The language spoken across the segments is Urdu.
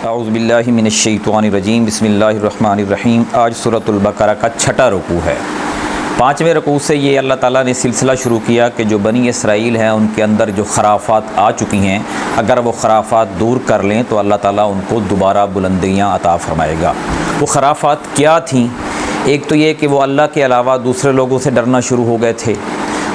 اعوذ باللہ من الشیطان الرجیم، بسم اللہ الرحمن الرحیم۔ آج سورۃ البقرہ کا 6واں رکوع ہے۔ 5ویں رکوع سے یہ اللہ تعالیٰ نے سلسلہ شروع کیا کہ جو بنی اسرائیل ہیں ان کے اندر جو خرافات آ چکی ہیں، اگر وہ خرافات دور کر لیں تو اللہ تعالیٰ ان کو دوبارہ بلندیاں عطا فرمائے گا۔ وہ خرافات کیا تھیں؟ ایک تو یہ کہ وہ اللہ کے علاوہ دوسرے لوگوں سے ڈرنا شروع ہو گئے تھے۔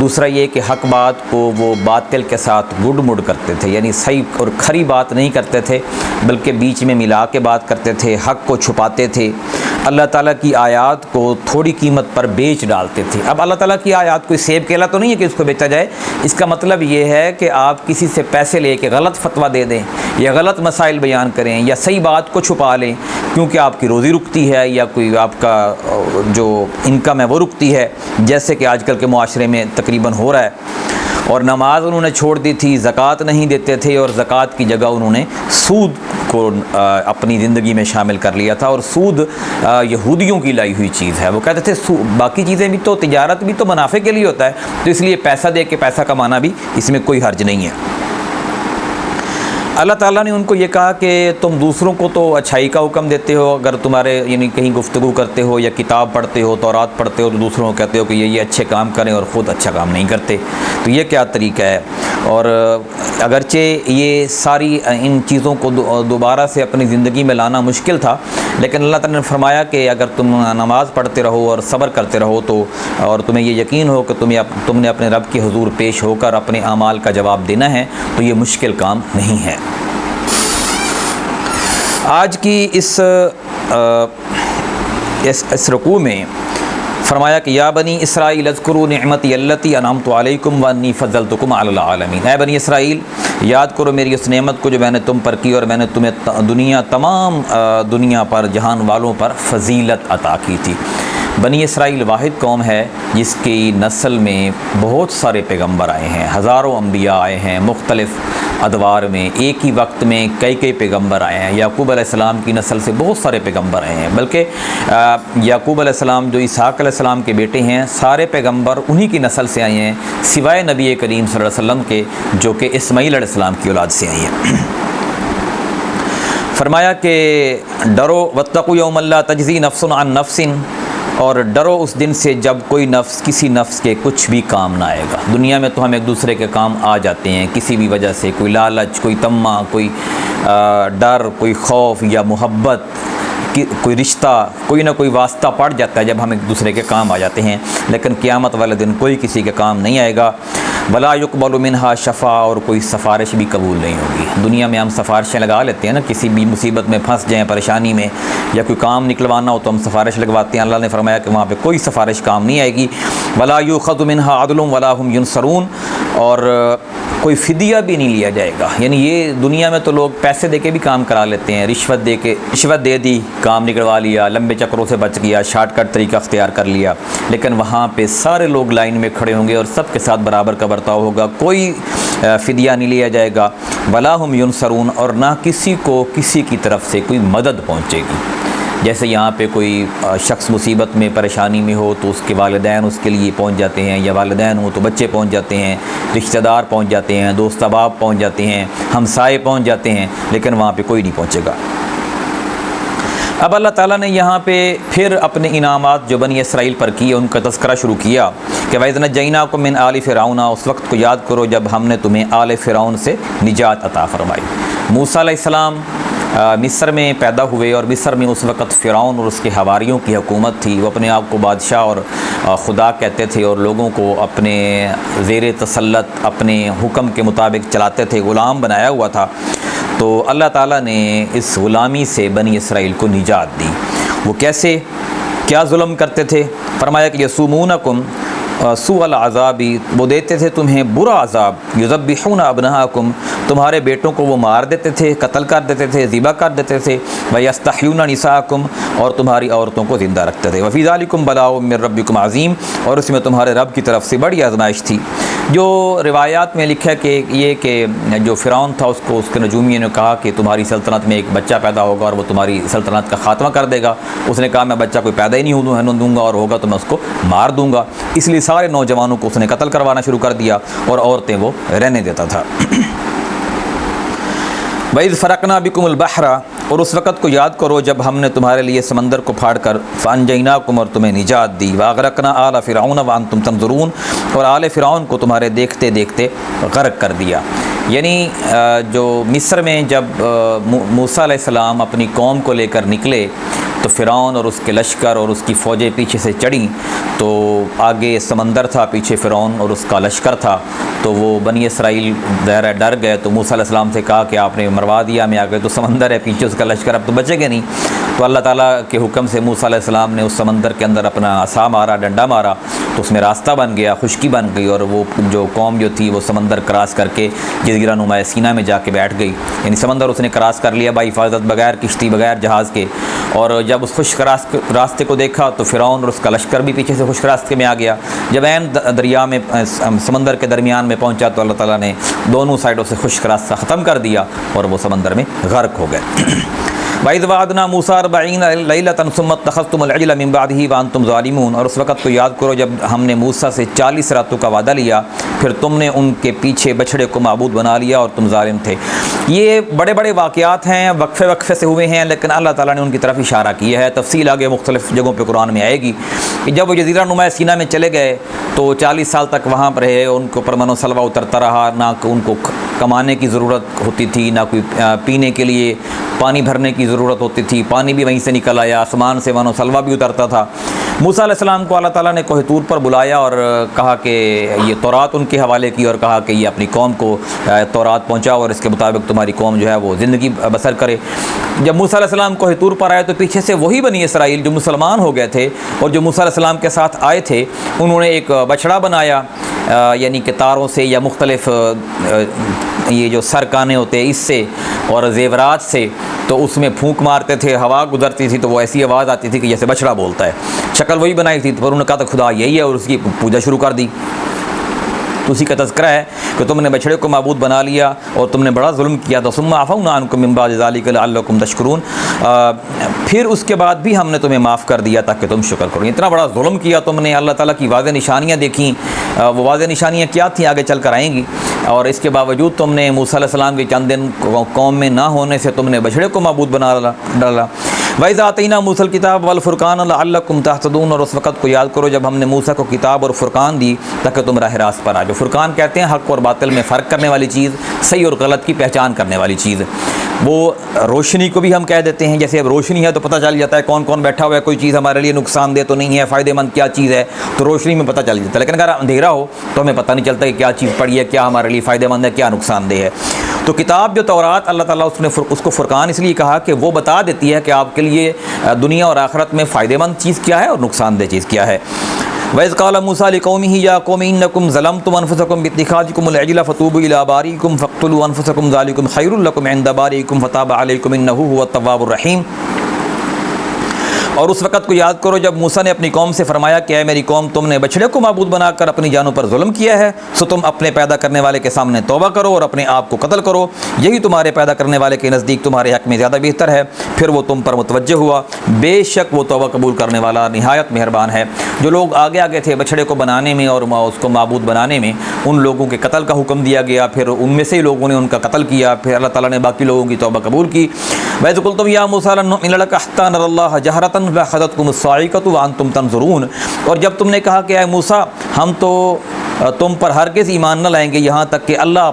دوسرا یہ کہ حق بات کو وہ باطل کے ساتھ گڈ مڈ کرتے تھے، یعنی صحیح اور کھری بات نہیں کرتے تھے بلکہ بیچ میں ملا کے بات کرتے تھے، حق کو چھپاتے تھے، اللہ تعالیٰ کی آیات کو تھوڑی قیمت پر بیچ ڈالتے تھے۔ اب اللہ تعالیٰ کی آیات کوئی سیب کیلا تو نہیں ہے کہ اس کو بیچا جائے، اس کا مطلب یہ ہے کہ آپ کسی سے پیسے لے کے غلط فتویٰ دے دیں یا غلط مسائل بیان کریں یا صحیح بات کو چھپا لیں کیونکہ آپ کی روزی رکتی ہے یا کوئی آپ کا جو انکم ہے وہ رکتی ہے، جیسے کہ آج کل کے معاشرے میں تقریباً ہو رہا ہے۔ اور نماز انہوں نے چھوڑ دی تھی، زکوٰۃ نہیں دیتے تھے اور زکوٰۃ کی جگہ انہوں نے سود کو اپنی زندگی میں شامل کر لیا تھا، اور سود یہودیوں کی لائی ہوئی چیز ہے۔ وہ کہتے تھے باقی چیزیں بھی تو، تجارت بھی تو منافع کے لیے ہوتا ہے، تو اس لیے پیسہ دے کے پیسہ کمانا بھی اس میں کوئی حرج نہیں ہے۔ اللہ تعالیٰ نے ان کو یہ کہا کہ تم دوسروں کو تو اچھائی کا حکم دیتے ہو، اگر تمہارے یعنی کہیں گفتگو کرتے ہو یا کتاب پڑھتے ہو، تورات پڑھتے ہو، تو دوسروں کو کہتے ہو کہ یہ اچھے کام کریں اور خود اچھا کام نہیں کرتے، تو یہ کیا طریقہ ہے؟ اور اگرچہ یہ ساری ان چیزوں کو دوبارہ سے اپنی زندگی میں لانا مشکل تھا، لیکن اللہ تعالیٰ نے فرمایا کہ اگر تم نماز پڑھتے رہو اور صبر کرتے رہو تو، اور تمہیں یہ یقین ہو کہ تم نے اپنے رب کے حضور پیش ہو کر اپنے اعمال کا جواب دینا ہے، تو یہ مشکل کام نہیں ہے۔ آج کی اس رکوع میں فرمایا کہ یا بنی اسرائیل اذکروا نعمتی التی انعمت علیکم وانی فضلتکم علی العالمین۔ اے بنی اسرائیل، یاد کرو میری اس نعمت کو جو میں نے تم پر کی اور میں نے تمہیں تمام دنیا پر، جہان والوں پر فضیلت عطا کی تھی۔ بنی اسرائیل واحد قوم ہے جس کی نسل میں بہت سارے پیغمبر آئے ہیں، ہزاروں انبیاء آئے ہیں مختلف ادوار میں، ایک ہی وقت میں کئی پیغمبر آئے ہیں۔ یعقوب علیہ السلام کی نسل سے بہت سارے پیغمبر آئے ہیں، بلکہ یعقوب علیہ السلام جو اسحاق علیہ السلام کے بیٹے ہیں، سارے پیغمبر انہی کی نسل سے آئے ہیں سوائے نبی کریم صلی اللہ علیہ وسلم کے، جو کہ اسماعیل علیہ السلام کی اولاد سے آئی ہیں۔ فرمایا کہ ڈرو واتقوا یوما لا تجزی نفس عن نفس، اور ڈرو اس دن سے جب کوئی نفس کسی نفس کے کچھ بھی کام نہ آئے گا۔ دنیا میں تو ہم ایک دوسرے کے کام آ جاتے ہیں کسی بھی وجہ سے، کوئی لالچ، کوئی طمع، کوئی ڈر، کوئی خوف یا محبت، کوئی رشتہ، کوئی نہ کوئی واسطہ پڑ جاتا ہے جب ہم ایک دوسرے کے کام آ جاتے ہیں، لیکن قیامت والے دن کوئی کسی کے کام نہیں آئے گا۔ ولا يقبل منها شفاعہ، اور کوئی سفارش بھی قبول نہیں ہوگی۔ دنیا میں ہم سفارشیں لگا لیتے ہیں نا، کسی بھی مصیبت میں پھنس جائیں، پریشانی میں، یا کوئی کام نکلوانا ہو تو ہم سفارش لگواتے ہیں۔ اللہ نے فرمایا کہ وہاں پہ کوئی سفارش کام نہیں آئے گی۔ ولا يؤخذ منها عدل ولا هم ينصرون، اور کوئی فدیہ بھی نہیں لیا جائے گا۔ یعنی یہ دنیا میں تو لوگ پیسے دے کے بھی کام کرا لیتے ہیں، رشوت دے دی، کام نکلوا لیا، لمبے چکروں سے بچ گیا، شارٹ کٹ طریقہ اختیار کر لیا، لیکن وہاں پہ سارے لوگ لائن میں کھڑے ہوں گے اور سب کے ساتھ برابر کا برتاؤ ہوگا، کوئی فدیہ نہیں لیا جائے گا۔ ولا هم ينصرون، اور نہ کسی کو کسی کی طرف سے کوئی مدد پہنچے گی۔ جیسے یہاں پہ کوئی شخص مصیبت میں، پریشانی میں ہو تو اس کے والدین اس کے لیے پہنچ جاتے ہیں، یا والدین ہوں تو بچے پہنچ جاتے ہیں، رشتہ دار پہنچ جاتے ہیں، دوست احباب پہنچ جاتے ہیں، ہمسائے پہنچ جاتے ہیں، لیکن وہاں پہ کوئی نہیں پہنچے گا۔ اب اللہ تعالیٰ نے یہاں پہ پھر اپنے انعامات جو بنی اسرائیل پر کیے ان کا تذکرہ شروع کیا کہ وَإِذْ نَجَّيْنَاكُم مِّنْ آلِ فِرْعَوْنَ، اس وقت کو یاد کرو جب ہم نے تمہیں آل فرعون سے نجات عطا فرمائی۔ موسیٰ علیہ السلام مصر میں پیدا ہوئے، اور مصر میں اس وقت فرعون اور اس کے حواریوں کی حکومت تھی۔ وہ اپنے آپ کو بادشاہ اور خدا کہتے تھے اور لوگوں کو اپنے زیر تسلط اپنے حکم کے مطابق چلاتے تھے، غلام بنایا ہوا تھا۔ تو اللہ تعالیٰ نے اس غلامی سے بنی اسرائیل کو نجات دی۔ وہ کیسے، کیا ظلم کرتے تھے؟ فرمایا کہ یسومونکم سوء العذاب، وہ دیتے تھے تمہیں برا عذاب، یذبحون ابناءکم، تمہارے بیٹوں کو وہ مار دیتے تھے، قتل کر دیتے تھے، ذبح کر دیتے تھے، ویستحیون نساءکم، اور تمہاری عورتوں کو زندہ رکھتے تھے، وفی ذالکم بلاء من ربکم عظیم، اور اس میں تمہارے رب کی طرف سے بڑی آزمائش تھی۔ جو روایات میں لکھا کہ یہ کہ جو فرعون تھا اس کو اس کے نجومیوں نے کہا کہ تمہاری سلطنت میں ایک بچہ پیدا ہوگا اور وہ تمہاری سلطنت کا خاتمہ کر دے گا۔ اس نے کہا میں بچہ کوئی پیدا ہی نہیں ہونے دوں گا، اور ہوگا تو میں اس کو مار دوں گا۔ اس لیے سارے نوجوانوں کو اس نے قتل کروانا شروع کر دیا اور عورتیں وہ رہنے دیتا تھا۔ وَإِذْ فَرَقْنَا بِكُمُ الْبَحْرَ، اور اس وقت کو یاد کرو جب ہم نے تمہارے لیے سمندر کو پھاڑ کر فَأَنْجَيْنَاكُمْ، اور تمہیں نجات دی، وَأَغْرَقْنَا آلَ فِرْعَوْنَ وَأَنْتُمْ تَنْظُرُونَ، اور آل فرعون کو تمہارے دیکھتے دیکھتے غرق کر دیا۔ یعنی جو مصر میں جب موسیٰ علیہ السلام اپنی قوم کو لے کر نکلے تو فرعون اور اس کے لشکر اور اس کی فوجیں پیچھے سے چڑھیں، تو آگے سمندر تھا، پیچھے فرعون اور اس کا لشکر تھا، تو وہ بنی اسرائیل ڈر گئے، تو موسیٰ علیہ السلام سے کہا کہ آپ نے مروا دیا، میں آگے تو سمندر ہے، پیچھے اس کا لشکر، اب تو بچے گے نہیں۔ تو اللہ تعالیٰ کے حکم سے موسیٰ علیہ السلام نے اس سمندر کے اندر اپنا عصا مارا، ڈنڈا مارا، تو اس میں راستہ بن گیا، خشکی بن گئی، اور وہ جو قوم جو تھی وہ سمندر کراس کر کے جزیرہ نما سینا میں جا کے بیٹھ گئی۔ یعنی سمندر اس نے کراس کر لیا بحفاظت، بغیر کشتی، بغیر جہاز کے۔ اور جب اس خشک راستے کو دیکھا تو فرعون اور اس کا لشکر بھی پیچھے سے خشک راستے میں آ گیا۔ جب عین دریا میں سمندر کے درمیان میں پہنچا تو اللہ تعالیٰ نے دونوں سائڈوں سے خشک راستہ ختم کر دیا اور وہ سمندر میں غرق ہو گئے۔ وَإِذْ وَعَدْنَا مُوسَىٰ 40 لَيْلَةً ثُمَّ اتَّخَذْتُمُ الْعِجْلَ مِن بَعْدِهِ وَأَنْتُمْ ظَالِمُونَ، اور اس وقت کو یاد کرو جب ہم نے موسیٰ سے 40 راتوں کا وعدہ لیا، پھر تم نے ان کے پیچھے بچھڑے کو معبود بنا لیا اور تم ظالم تھے۔ یہ بڑے بڑے واقعات ہیں، وقفے سے ہوئے ہیں، لیکن اللہ تعالیٰ نے ان کی طرف اشارہ کیا ہے۔ تفصیل آگے مختلف جگہوں پہ قرآن میں آئے گی کہ جب وہ جزیرہ نما سینا میں چلے گئے تو 40 سال تک وہاں پر رہے، ان کو پر من و سلوہ اترتا رہا، نہ ان کو کمانے کی ضرورت ہوتی تھی، نہ کوئی پینے کے لیے پانی بھرنے کی ضرورت ہوتی تھی، پانی بھی وہیں سے نکل آیا، آسمان سے من و سلوہ بھی اترتا تھا۔ موسیٰ علیہ السلام کو اللہ تعالیٰ نے کوہ طور پر بلایا اور کہا کہ یہ تورات ان کے حوالے کی، اور کہا کہ یہ اپنی قوم کو تورات پہنچاؤ اور اس کے مطابق تمہاری قوم جو ہے وہ زندگی بسر کرے۔ جب موسیٰ علیہ السلام کوہ طور پر آئے تو پیچھے سے وہی بنی اسرائیل جو مسلمان ہو گئے تھے اور جو موسیٰ علیہ السلام کے ساتھ آئے تھے، انہوں نے ایک بچڑا بنایا، یعنی کہ تاروں سے یا مختلف یہ جو سرکانے ہوتے ہیں اس سے اور زیورات سے، تو اس میں پھونک مارتے تھے، ہوا گزرتی تھی تو وہ ایسی آواز آتی تھی کہ جیسے بچڑا بولتا ہے، شکل وہی بنائی تھی۔ تو انہوں نے کہا تو خدا یہی ہے، اور اس کی پوجا شروع کر دی۔ تو اسی کا تذکرہ ہے کہ تم نے بچڑے کو معبود بنا لیا اور تم نے بڑا ظلم کیا، تو ثم عفونا عنکم من بعد ذلک لعلکم تشکرون، پھر اس کے بعد بھی ہم نے تمہیں معاف کر دیا تاکہ تم شکر کرو۔ اتنا بڑا ظلم کیا تم نے، اللہ تعالیٰ کی واضح نشانیاں دیکھیں، وہ واضح نشانیاں کیا تھیں آگے چل کر آئیں گی، اور اس کے باوجود تم نے موسیٰ علیہ السلام کے چند دن قوم میں نہ ہونے سے تم نے بچڑے کو معبود بنا ڈالا۔ وَإِذْ آتَيْنَا مُوسَى الْكِتَابَ وَالْفُرْقَانَ لَعَلَّكُمْ تَهْتَدُونَ، اور اس وقت کو یاد کرو جب ہم نے موسیٰ کو کتاب اور فرقان دی تاکہ تم راہ راست پر آ جاؤ۔ فرقان کہتے ہیں حق اور باطل میں فرق کرنے والی چیز، صحیح اور غلط کی پہچان کرنے والی چیز۔ وہ روشنی کو بھی ہم کہہ دیتے ہیں، جیسے اب روشنی ہے تو پتہ چل جاتا ہے کون کون بیٹھا ہوا ہے، کوئی چیز ہمارے لیے نقصان دہ تو نہیں ہے، فائدہ مند کیا چیز ہے، تو روشنی میں پتہ چل جاتا ہے۔ لیکن اگر اندھیرا ہو تو ہمیں پتہ نہیں چلتا کہ کیا چیز پڑی ہے، کیا ہمارے لیے فائدہ مند ہے، کیا نقصان دہ ہے۔ تو کتاب جو تورات اللہ تعالیٰ اس کو فرقان اس لیے کہا کہ وہ بتا دیتی ہے کہ آپ کے لیے دنیا اور آخرت میں فائدہ مند چیز کیا ہے اور نقصان دہ چیز کیا ہے۔ وَإِذْ قَالَ مُوسَىٰ لِقَوْمِهِ يَا قَوْمِ إِنَّكُمْ ظَلَمْتُمْ أَنفُسَكُمْ بِاتِّخَاذِكُمُ الْعِجْلَ فَتُوبُوا إِلَىٰ بَارِئِكُمْ فَاقْتُلُوا أَنفُسَكُمْ ذَٰلِكُمْ خَيْرٌ لَكُمْ عِندَ بَارِئِكُمْ فَتَابَ عَلَيْكُمْ إِنَّهُ هُوَ التَّوَّابُ الرَّحِيمُ۔ اور اس وقت کو یاد کرو جب موسیٰ نے اپنی قوم سے فرمایا کہ اے میری قوم، تم نے بچڑے کو معبود بنا کر اپنی جانوں پر ظلم کیا ہے، سو تم اپنے پیدا کرنے والے کے سامنے توبہ کرو اور اپنے آپ کو قتل کرو، یہی تمہارے پیدا کرنے والے کے نزدیک تمہارے حق میں زیادہ بہتر ہے۔ پھر وہ تم پر متوجہ ہوا، بے شک وہ توبہ قبول کرنے والا نہایت مہربان ہے۔ جو لوگ آگے آگے تھے بچڑے کو بنانے میں اور اس کو معبود بنانے میں، ان لوگوں کے قتل کا حکم دیا گیا، پھر ان میں سے ہی لوگوں نے ان کا قتل کیا، پھر اللہ تعالیٰ نے باقی لوگوں کی توبہ قبول کی۔ وَإِذْ قُلْتُمْ يَا مُوسَىٰ لَن نُّؤْمِنَ لَكَ حَتَّىٰ نَرَى اللَّهَ جَهْرَةً فَأَخَذَتْكُمُ الصَّاعِقَةُ وَأَنْتُمْ تَنظُرُونَ، اور جب تم نے کہا کہ اے موسیٰ ہم تو تم پر ہرگز ایمان نہ لائیں گے یہاں تک کہ اللہ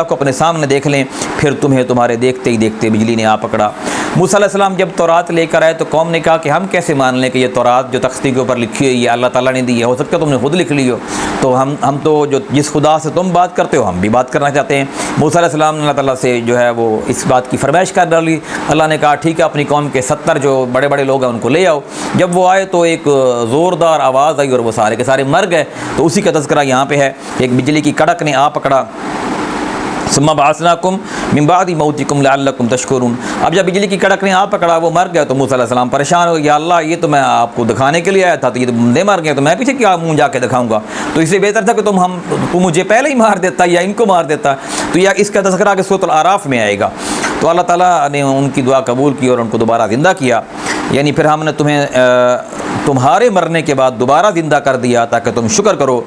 کو اپنے سامنے دیکھ لیں، پھر تمہیں تمہارے دیکھتے ہی دیکھتے بجلی نے آ پکڑا۔ موسیٰ علیہ السلام جب تورات لے کر آئے تو قوم نے کہا کہ ہم کیسے مان لیں کہ یہ تورات جو تختی کے اوپر لکھی ہوئی ہے اللہ تعالیٰ نے دی ہے، ہو سکتا ہے تم نے خود لکھ لی ہو، تو ہم تو جس خدا سے تم بات کرتے ہو ہم بھی بات کرنا چاہتے ہیں۔ موسیٰ علیہ السلام نے اللہ تعالیٰ سے جو ہے وہ اس بات کی فرمائش کر ڈالی۔ اللہ نے کہا ٹھیک ہے، اپنی قوم کے 70 جو بڑے بڑے لوگ ہیں ان کو لے آؤ۔ جب وہ آئے تو ایک زوردار آواز آئی اور وہ سارے کے سارے مر گئے، تو اسی کا تذکرہ یہاں پہ ہے۔ ایک بجلی کی کڑک نے آ پکڑا، ثم بعثناکم من بعد موتکم لعلکم تشکرون۔ اب جب بجلی کی کڑک نے آ پکڑا وہ مر گیا تو موسیٰ علیہ السلام پریشان ہو گئے، یا اللہ یہ تو میں آپ کو دکھانے کے لیے آیا تھا، تو یہ تو بندے مر گئے، تو میں پیچھے کیا منہ جا کے دکھاؤں گا، تو اس سے بہتر تھا کہ تم مجھے پہلے ہی مار دیتا یا ان کو مار دیتا۔ تو یا اس کا تذکرہ کہ سورۃ الاعراف میں آئے گا۔ تو اللہ تعالیٰ نے ان کی دعا قبول کی اور ان کو دوبارہ زندہ کیا، یعنی پھر ہم نے تمہیں تمہارے مرنے کے بعد دوبارہ زندہ کر دیا تاکہ تم شکر کرو۔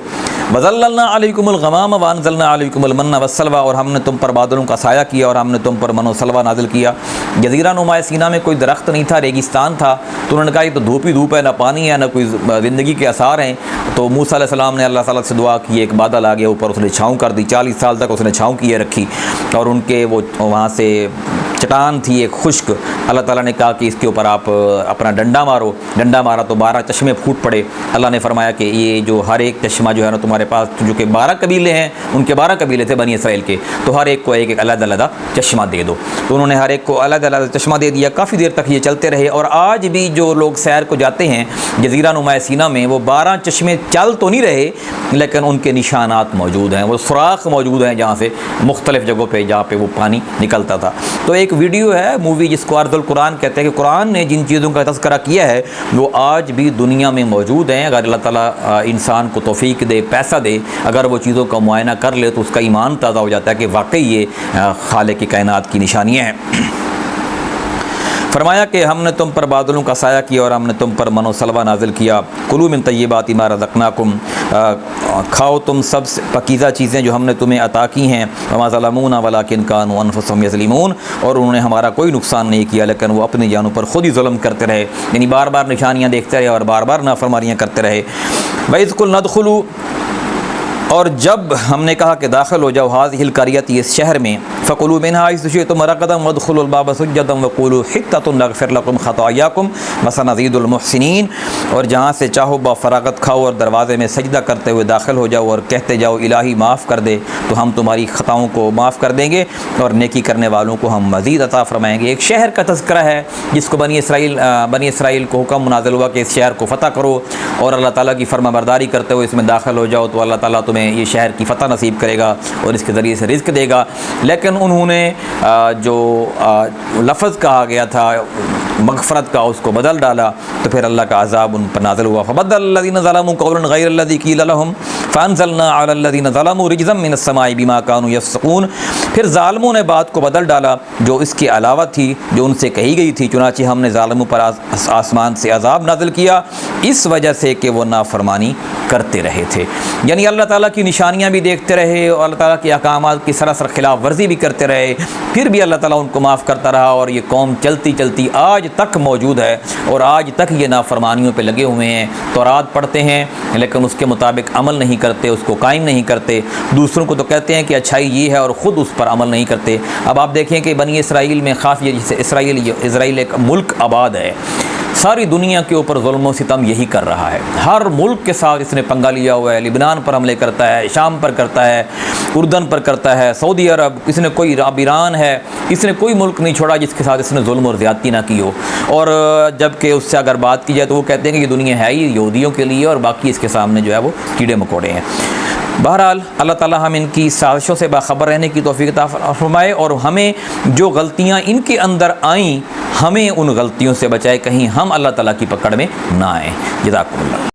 وَظَلَّلْنَا عَلَيْكُمُ الْغَمَامَ وَأَنزَلْنَا عَلَيْكُمُ الْمَنَّ وَالسَّلْوَىٰ، اور ہم نے تم پر بادلوں کا سایہ کیا اور ہم نے تم پر من و سلوہ نازل کیا۔ جزیرہ نما سینا میں کوئی درخت نہیں تھا، ریگستان تھا، تو انہوں نے کہا یہ تو دھوپ ہی دھوپ ہے، نہ پانی ہے نہ کوئی زندگی کے آثار ہیں۔ تو موسیٰ علیہ السلام نے اللہ تعالیٰ سے دعا کی، ایک بادل آ گیا اوپر، اس نے چھاؤں کر دی، 40 سال تک اس نے چھاؤں کیے رکھی، اور ان کے وہ وہاں سے چٹان تھی ایک خشک، اللہ تعالیٰ نے کہا کہ اس کے اوپر آپ اپنا ڈنڈا مارو، ڈنڈا مارا تو 12 چشمے پھوٹ پڑے۔ اللہ نے فرمایا کہ یہ جو ہر ایک چشمہ جو ہے نا تمہارے پاس، جو کہ 12 قبیلے ہیں، ان کے 12 قبیلے تھے بنی اسرائیل کے، تو ہر ایک کو ایک ایک علیحدہ علیحدہ چشمہ دے دو۔ تو انہوں نے ہر ایک کو علیحدہ علیحدہ چشمہ دے دیا، کافی دیر تک یہ چلتے رہے۔ اور آج بھی جو لوگ سیر کو جاتے ہیں جزیرہ نما سینا میں، وہ 12 چشمے چل تو نہیں رہے لیکن ان کے نشانات موجود ہیں، وہ سوراخ موجود ہیں جہاں سے مختلف جگہوں پہ جہاں پہ وہ پانی نکلتا تھا۔ تو ایک ویڈیو ہے، مووی، جس کو عرض القرآن کہتے ہیں، کہ قرآن نے جن چیزوں کا تذکرہ کیا ہے وہ آج بھی دنیا میں موجود ہیں۔ اگر اللہ تعالیٰ انسان کو توفیق دے، پیسہ دے، اگر وہ چیزوں کا معائنہ کر لے تو اس کا ایمان تازہ ہو جاتا ہے کہ واقعی یہ خالق کی کائنات کی نشانیاں ہیں۔ فرمایا کہ ہم نے تم پر بادلوں کا سایہ کیا اور ہم نے تم پر من و سلوہ نازل کیا۔ کلوا من طیبات ما رزقناکم، کھاؤ تم سب سے پاکیزہ چیزیں جو ہم نے تمہیں عطا کی ہیں۔ وما ظلمونا ولکن کانوا انفسهم یظلمون، اور انہوں نے ہمارا کوئی نقصان نہیں کیا لیکن وہ اپنی جانوں پر خود ہی ظلم کرتے رہے، یعنی بار بار نشانیاں دیکھتے رہے اور بار بار نافرمانیاں کرتے رہے۔ وَإِذْ قُلْنَا ادْخُلُوا، اور جب ہم نے کہا کہ داخل ہو جاؤ هذه القرية، اس شہر میں، فَكُلُوا مِنْهَا حَيْثُ شِئْتُمْ رَغَدًا وَادْخُلُوا الْبَابَ سُجَّدًا وَقُولُوا حِطَّةٌ نَغْفِرْ لَكُمْ خَطَايَاكُمْ وَسَنَزِيدُ الْمُحْسِنِينَ، اور جہاں سے چاہو با فراغت کھاؤ اور دروازے میں سجدہ کرتے ہوئے داخل ہو جاؤ اور کہتے جاؤ الہی معاف کر دے تو ہم تمہاری خطاؤں کو معاف کر دیں گے اور نیکی کرنے والوں کو ہم مزید عطا فرمائیں گے۔ ایک شہر کا تذکرہ ہے جس کو بنی اسرائیل کو حکم نازل ہوا کہ اس شہر کو فتح کرو اور اللہ تعالیٰ کی فرما برداری کرتے ہوئے اس میں داخل ہو جاؤ تو اللہ تعالیٰ تمہیں یہ شہر کی فتح نصیب کرے گا اور اس کے ذریعے سے رزق دے گا۔ لیکن انہوں نے جو لفظ کہا گیا تھا مغفرت کا اس کو بدل ڈالا تو پھر اللہ کا عذاب ان پر نازل ہوا۔ فبدل الذین ظلموا قولا غیر الذی قیل لهم فانزلنا علی الذین ظلموا رجزا من السماء بما كانوا یفسقون، پھر ظالموں نے بات کو بدل ڈالا جو اس کے علاوہ تھی جو ان سے کہی گئی تھی، چنانچہ ہم نے ظالموں پر آسمان سے عذاب نازل کیا اس وجہ سے کہ وہ نافرمانی کرتے رہے تھے۔ یعنی اللہ تعالیٰ کی نشانیاں بھی دیکھتے رہے اور اللہ تعالیٰ کے احکامات کی سراسر خلاف ورزی بھی کرتے رہے، پھر بھی اللہ تعالیٰ ان کو معاف کرتا رہا، اور یہ قوم چلتی چلتی آج تک موجود ہے اور آج تک یہ نافرمانیوں پہ لگے ہوئے ہیں۔ تورات پڑھتے ہیں لیکن اس کے مطابق عمل نہیں کرتے، اس کو قائم نہیں کرتے، دوسروں کو تو کہتے ہیں کہ اچھائی یہ ہے اور خود اس پر عمل نہیں کرتے۔ اب آپ دیکھیں کہ بنی اسرائیل میں خاص یہ جسے اسرائیل ایک ملک آباد ہے، ساری دنیا کے اوپر ظلم و ستم یہی کر رہا ہے، ہر ملک کے ساتھ اس نے پنگا لیا ہوا ہے، لبنان پر حملے کرتا ہے، شام پر کرتا ہے، اردن پر کرتا ہے، سعودی عرب، اس نے کوئی ایران ہے، اس نے کوئی ملک نہیں چھوڑا جس کے ساتھ اس نے ظلم اور زیادتی نہ کی ہو۔ اور جب کہ اس سے اگر بات کی جائے تو وہ کہتے ہیں کہ یہ دنیا ہے ہی یہودیوں کے لیے اور باقی اس کے سامنے جو ہے وہ کیڑے مکوڑے ہیں۔ بہرحال اللہ تعالیٰ ہم ان کی سازشوں سے باخبر رہنے کی توفیق عطا فرمائے اور ہمیں جو غلطیاں ان کے اندر آئیں ہمیں ان غلطیوں سے بچائے، کہیں ہم اللہ تعالیٰ کی پکڑ میں نہ آئیں۔ جزاکم اللہ۔